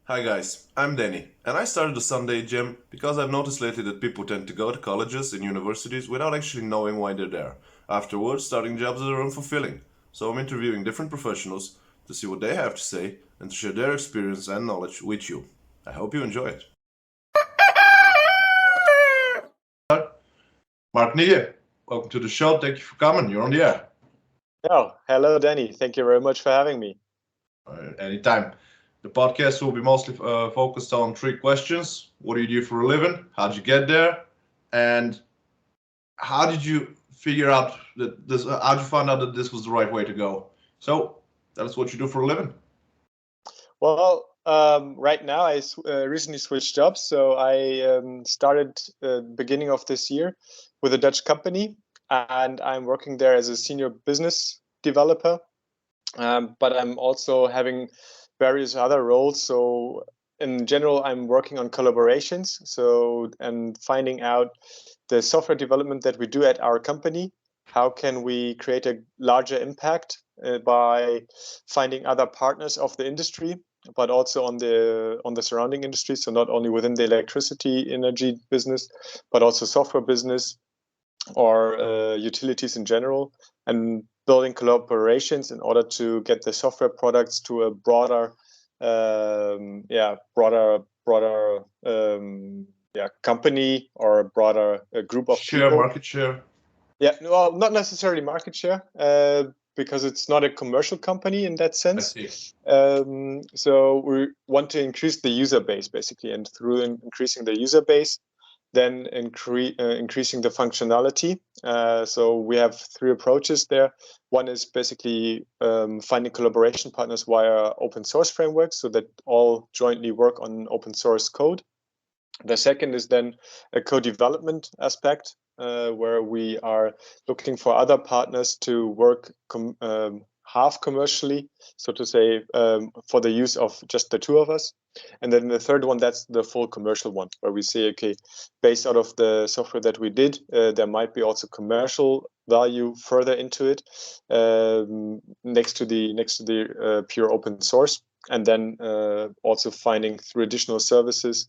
Hi guys, I'm Danny, and I started a Sunday gym because I've noticed lately that people tend to go to colleges and universities without actually knowing why they're there. Afterwards, starting jobs that are unfulfilling. So I'm interviewing different professionals to see what they have to say and to share their experience and knowledge with you. I hope you enjoy it. Mark Nigge, welcome to the show. Thank you for coming. You're on the air. Oh, hello, Danny. Thank you very much for having me. Anytime. The podcast will be mostly focused on three questions. What do you do for a living? How'd you get there? And how did you figure out that this? How did you find out that this was the right way to go? So that's what you do for a living. Well, right now I recently switched jobs, so I started beginning of this year with a Dutch company, and I'm working there as a senior business developer. But I'm also having various other roles. So in general, I'm working on collaborations. So and finding out the software development that we do at our company. How can we create a larger impact by finding other partners of the industry, but also on the surrounding industry? So not only within the electricity energy business, but also software business or utilities in general, and building collaborations in order to get the software products to a broader, company or a broader group of Share people. market share. Yeah, well, not necessarily market share, because it's not a commercial company in that I sense. see. So we want to increase the user base basically, and through increasing the user base, then increasing the functionality. So we have three approaches there. One is basically finding collaboration partners via open source frameworks so that all jointly work on open source code. The second is then a co-development aspect, where we are looking for other partners to work half commercially, so to say, for the use of just the two of us. And then the third one, that's the full commercial one, where we say, okay, based out of the software that we did, there might be also commercial value further into it, next to the pure open source. And then also finding through additional services,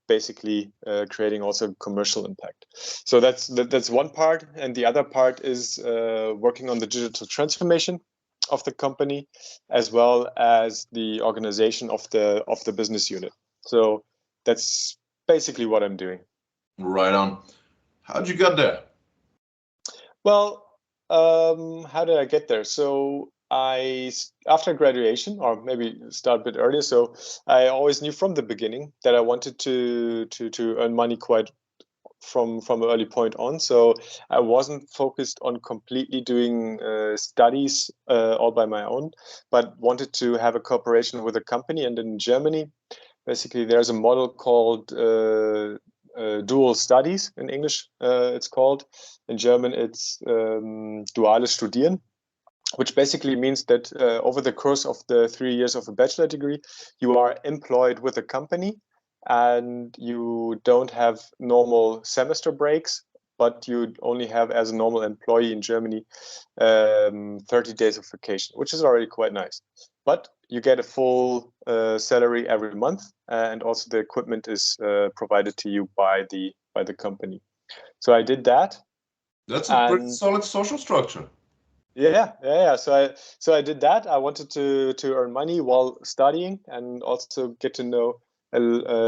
basically creating also commercial impact. So that's one part, and the other part is working on the digital transformation of the company, as well as the organization of the business unit. So that's basically what I'm doing. Right on. How'd you get there? Well, how did I get there? So after graduation, or maybe start a bit earlier. So I always knew from the beginning that I wanted to earn money quite from an early point on. So I wasn't focused on completely doing studies all by my own, but wanted to have a cooperation with a company. And in Germany, basically, there's a model called dual studies in English. It's called. In German, it's duales Studieren, which basically means that over the course of the 3 years of a bachelor degree, you are employed with a company and you don't have normal semester breaks, but you only have, as a normal employee in Germany, 30 days of vacation, which is already quite nice. But you get a full salary every month, and also the equipment is provided to you by the company. So I did that, That's a pretty and solid social structure. yeah. So I did that. I wanted to earn money while studying, and also get to know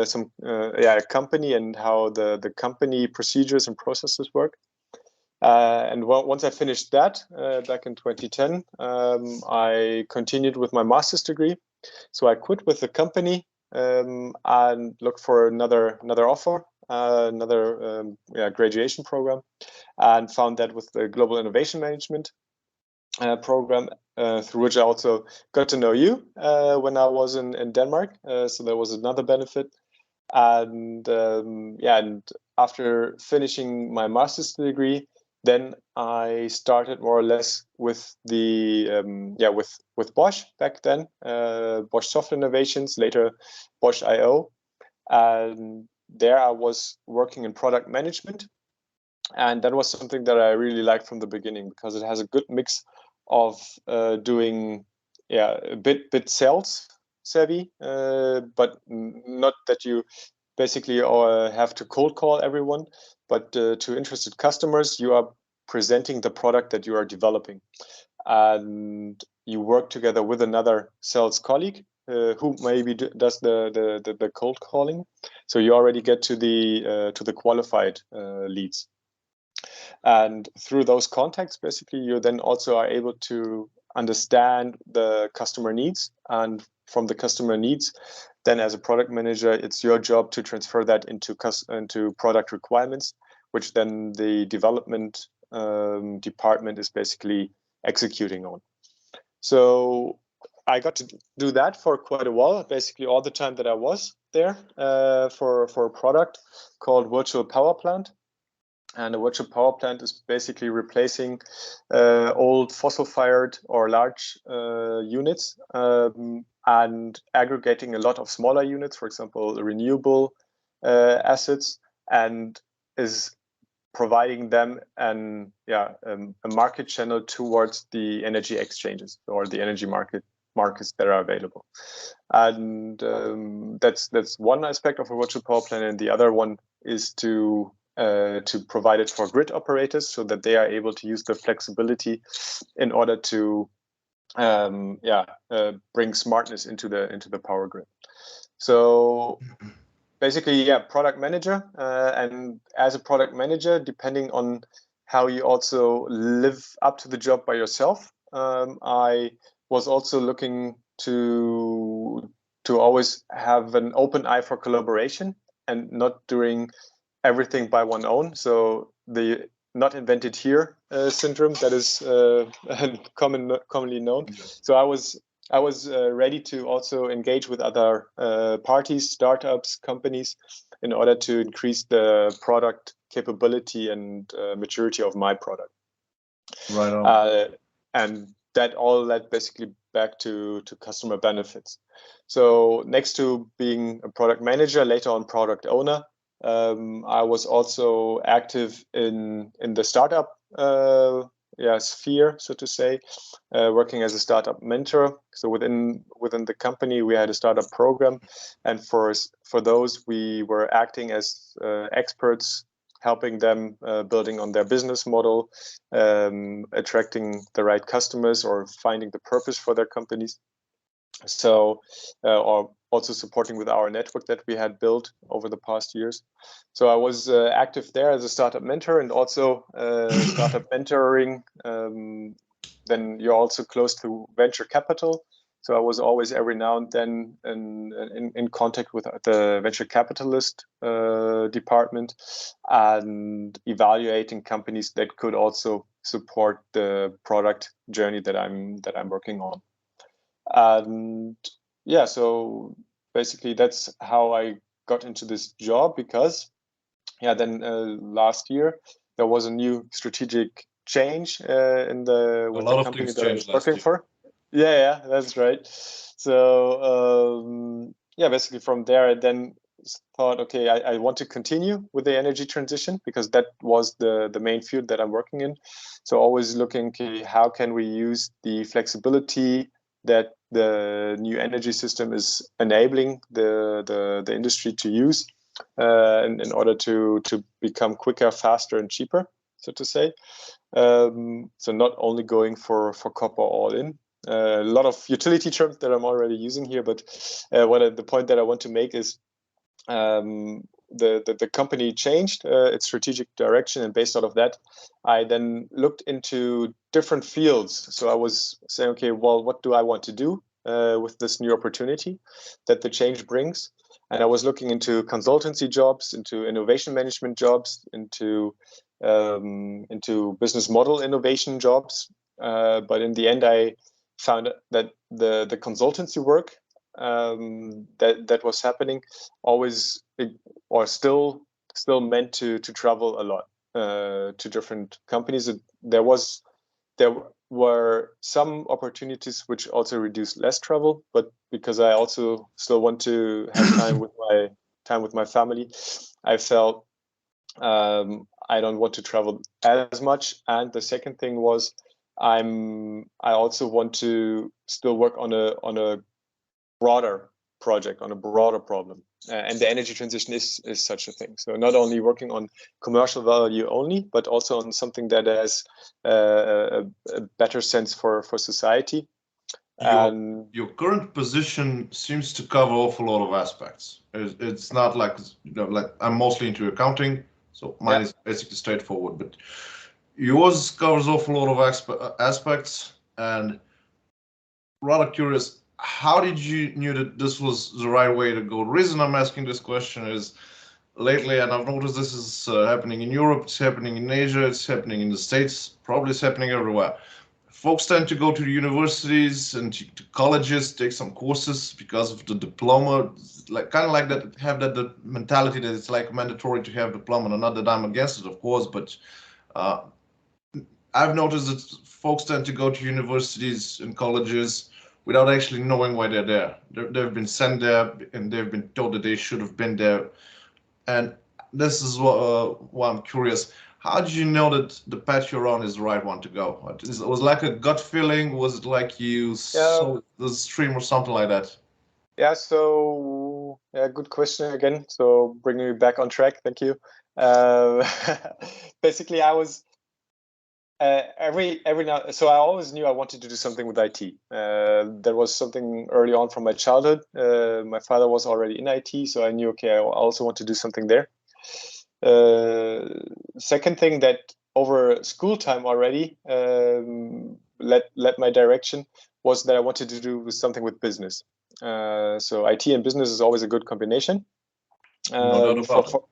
some a company and how the company procedures and processes work. And once I finished that back in 2010, I continued with my master's degree. So I quit with the company and looked for another offer, another graduation program, and found that with the Global Innovation Management program, through which I also got to know you when I was in Denmark. So there was another benefit. And and after finishing my master's degree, then I started more or less with the with Bosch back then, Bosch Software Innovations, later Bosch IO, and there I was working in product management, and that was something that I really liked from the beginning because it has a good mix of doing a bit sales. savvy, but not that you basically have to cold call everyone, but to interested customers, you are presenting the product that you are developing, and you work together with another sales colleague who maybe does the cold calling. So you already get to the qualified leads. And through those contacts, basically, you then also are able to understand the customer needs. And from the customer needs, then as a product manager, it's your job to transfer that into product requirements, which then the development department is basically executing on. So I got to do that for quite a while, basically all the time that I was there for a product called Virtual Power Plant. And a virtual power plant is basically replacing old fossil-fired or large units and aggregating a lot of smaller units, for example, renewable assets, and is providing them a market channel towards the energy exchanges or the energy markets that are available. And that's one aspect of a virtual power plant, and the other one is to provide it for grid operators so that they are able to use the flexibility in order to bring smartness into the power grid. So basically, product manager, and as a product manager, depending on how you also live up to the job by yourself, I was also looking to always have an open eye for collaboration and not doing everything by one own. So the not invented here syndrome that is commonly known. So I was ready to also engage with other parties, startups, companies, in order to increase the product capability and maturity of my product. Right on. And that all led basically back to customer benefits. So next to being a product manager, later on product owner, I was also active in the startup sphere, so to say, working as a startup mentor. So within the company, we had a startup program, and for those, we were acting as experts, helping them building on their business model, attracting the right customers, or finding the purpose for their companies. So, or also supporting with our network that we had built over the past years. So I was active there as a startup mentor, and also startup mentoring. Then you're also close to venture capital. So I was always every now and then in contact with the venture capitalist department and evaluating companies that could also support the product journey that I'm working on. And so basically that's how I got into this job, because then last year there was a new strategic change in the company that I was working for. Yeah, that's right. So basically from there I then thought, okay, I want to continue with the energy transition, because that was the main field that I'm working in. So always looking, okay, how can we use the flexibility that the new energy system is enabling the industry to use in order to become quicker, faster, and cheaper, so to say. So not only going for copper all in. A lot of utility terms that I'm already using here, but the point that I want to make is the company changed its strategic direction, and based out of that, I then looked into different fields. So I was saying, okay, well, what do I want to do with this new opportunity that the change brings? And I was looking into consultancy jobs, into innovation management jobs, into business model innovation jobs. But in the end, I found that the consultancy work that was happening always, or still meant to travel a lot to different companies. There were some opportunities which also reduced less travel, but because I also still want to have time with my family, I felt I don't want to travel as much. And the second thing was I also want to still work on a broader project, on a broader problem. And the energy transition is such a thing. So not only working on commercial value only, but also on something that has a better sense for society. Your current position seems to cover awful lot of aspects. It's not like, like I'm mostly into accounting, so mine is basically straightforward. But yours covers awful lot of aspects, and rather curious, how did you knew that this was the right way to go? The reason I'm asking this question is lately, and I've noticed this is happening in Europe, it's happening in Asia, it's happening in the States, probably it's happening everywhere. Folks tend to go to the universities and to colleges, take some courses because of the diploma, like kind of like that, have that mentality that it's like mandatory to have diploma. And not that I'm against it, of course, but uh, I've noticed that folks tend to go to universities and colleges without actually knowing why they're there. They've been sent there and they've been told that they should have been there. And this is why I'm curious. How did you know that the path you're on is the right one to go? Was it like a gut feeling? Was it like you saw the stream or something like that? Yeah, so good question again. So bringing me back on track. Thank you. Basically, I was every now. So I always knew I wanted to do something with IT. That was something early on from my childhood. My father was already in IT, so I knew, okay, I also want to do something there. Second thing that over school time already led my direction was that I wanted to do something with business. So IT and business is always a good combination. No doubt about it.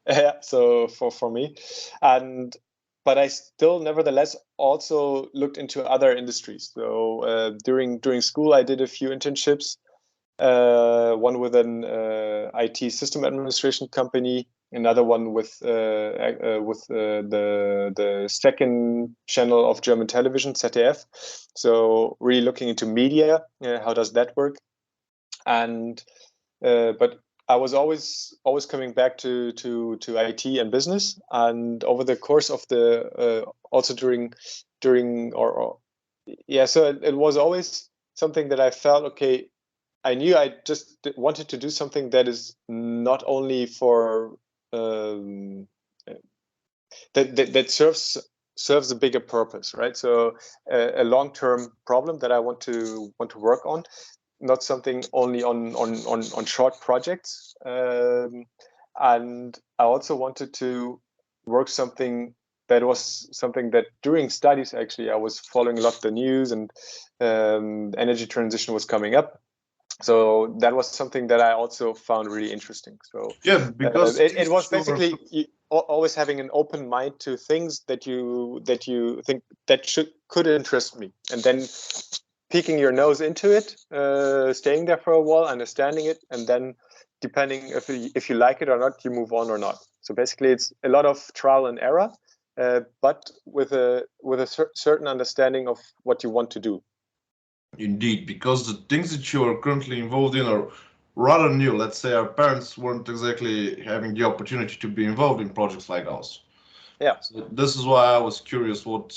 Yeah, so for me, but I still nevertheless also looked into other industries. So during school, I did a few internships. One with an IT system administration company, another one with the second channel of German television, ZDF. So really looking into media, how does that work? And but I was always coming back to IT and business. And over the course of the also during so it was always something that I felt, okay, I knew I just wanted to do something that is not only for that serves a bigger purpose, right? So a long-term problem that I want to work on, not something only on short projects. And I also wanted to work something that was something that during studies, actually, I was following a lot the news, and energy transition was coming up. So that was something that I also found really interesting. So Yeah, because it was basically always having an open mind to things that you think that could interest me, and then peeking your nose into it, staying there for a while, understanding it, and then depending if you like it or not, you move on or not. So basically, it's a lot of trial and error, but with a certain understanding of what you want to do. Indeed, because the things that you are currently involved in are rather new. Let's say our parents weren't exactly having the opportunity to be involved in projects like ours. Yeah. So this is why I was curious what.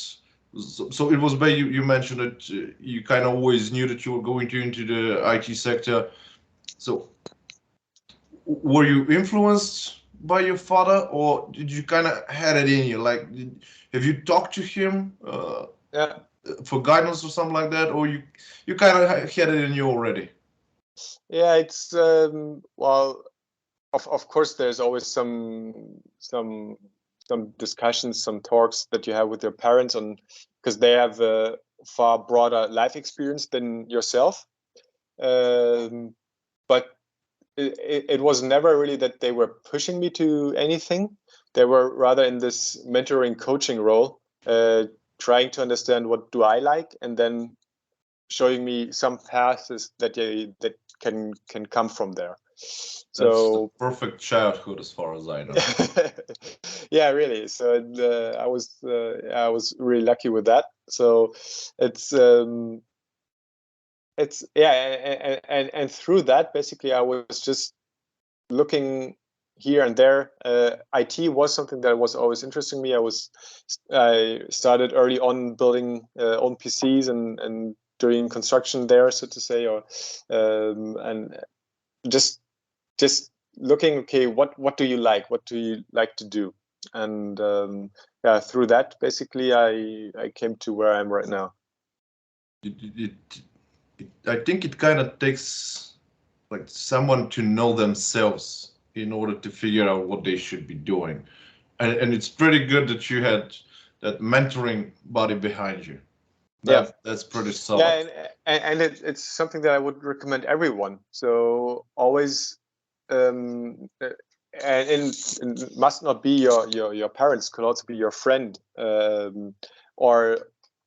So it was by you mentioned that you kind of always knew that you were going to into the IT sector. So were you influenced by your father, or did you kind of had it in you? Like, have you talked to him? Yeah. For guidance or something like that, or you kind of had it in you already? Yeah, it's well, of course, there's always some discussions, some talks that you have with your parents on, because they have a far broader life experience than yourself. But it was never really that they were pushing me to anything. They were rather in this mentoring, coaching role, trying to understand what do I like, and then showing me some paths that can come from there. That's the So perfect childhood, as far as I know. yeah, really. So I was really lucky with that. So it's and through that, basically, I was just looking here and there. IT was something that was always interesting me. I started early on building own PCs and during construction there, so to say, or and just looking, okay, what do you like? What do you like to do? And yeah, through that, basically, I came to where I am right now. I think it kind of takes like someone to know themselves in order to figure out what they should be doing, and it's pretty good that you had that mentoring body behind you. Yeah. That's pretty Yeah, solid. and it's something that I would recommend everyone. So always, and it must not be your parents. Could also be your friend, or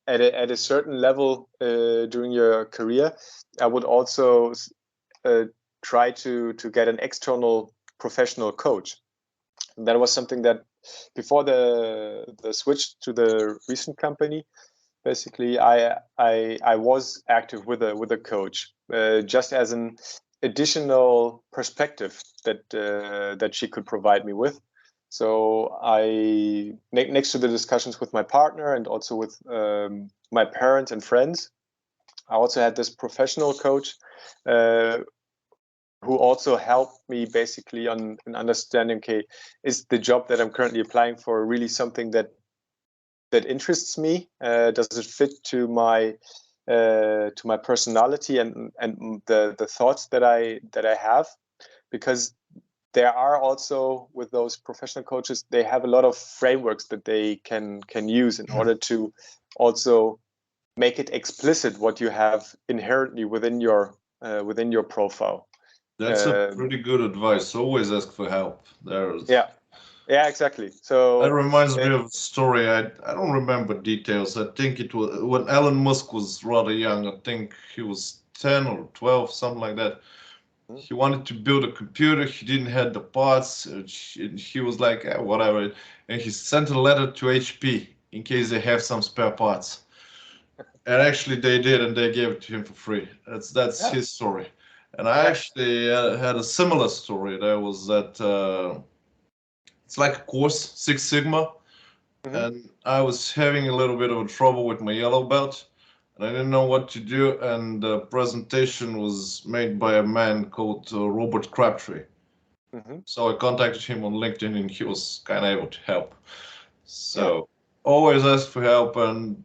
at a certain level during your career. I would also try to get an external professional coach. And that was something that before the switch to the recent company, basically I was active with a coach, just as an additional perspective that she could provide me with. So next to the discussions with my partner and also with my parents and friends, I also had this professional coach who also helped me basically on understanding, okay, is the job that I'm currently applying for really something that interests me? Does it fit to my personality and the thoughts that I have? Because there are also, with those professional coaches, they have a lot of frameworks that they can use in order to also make it explicit what you have inherently within your profile. That's a pretty good advice. Always ask for help. Yeah, exactly. That So reminds me of a story. I don't remember details. I think it was when Elon Musk was rather young. I think he was 10 or 12, something like that. He wanted to build a computer. He didn't have the parts. He was like, whatever. And he sent a letter to HP in case they have some spare parts. And actually, they did, and they gave it to him for free. That's yeah, his story. And I yeah. actually had a similar story. That was that it's like a course, Six Sigma, Hmm. and I was having a little bit of a trouble with my yellow belt, and I didn't know what to do. And the presentation was made by a man called Robert Crabtree. Hmm. So I contacted him on LinkedIn, and he was kind of able to help. Yeah. So always ask for help, and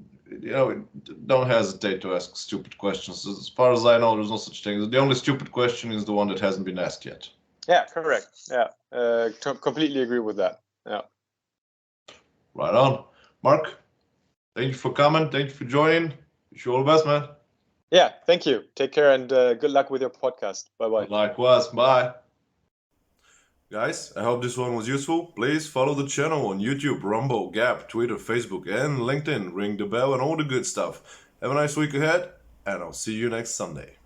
don't hesitate to ask stupid questions. As far as I know, there's no such thing. The only stupid question is the one that hasn't been asked yet. Yeah, correct. Yeah, completely agree with that. Yeah. Right on. Mark, thank you for coming. Thank you for joining. Wish you all the best, man. Yeah, thank you. Take care and good luck with your podcast. Bye bye. Likewise. Bye. Guys, I hope this one was useful. Please follow the channel on YouTube, Rumble, Gap, Twitter, Facebook, and LinkedIn. Ring the bell and all the good stuff. Have a nice week ahead, and I'll see you next Sunday.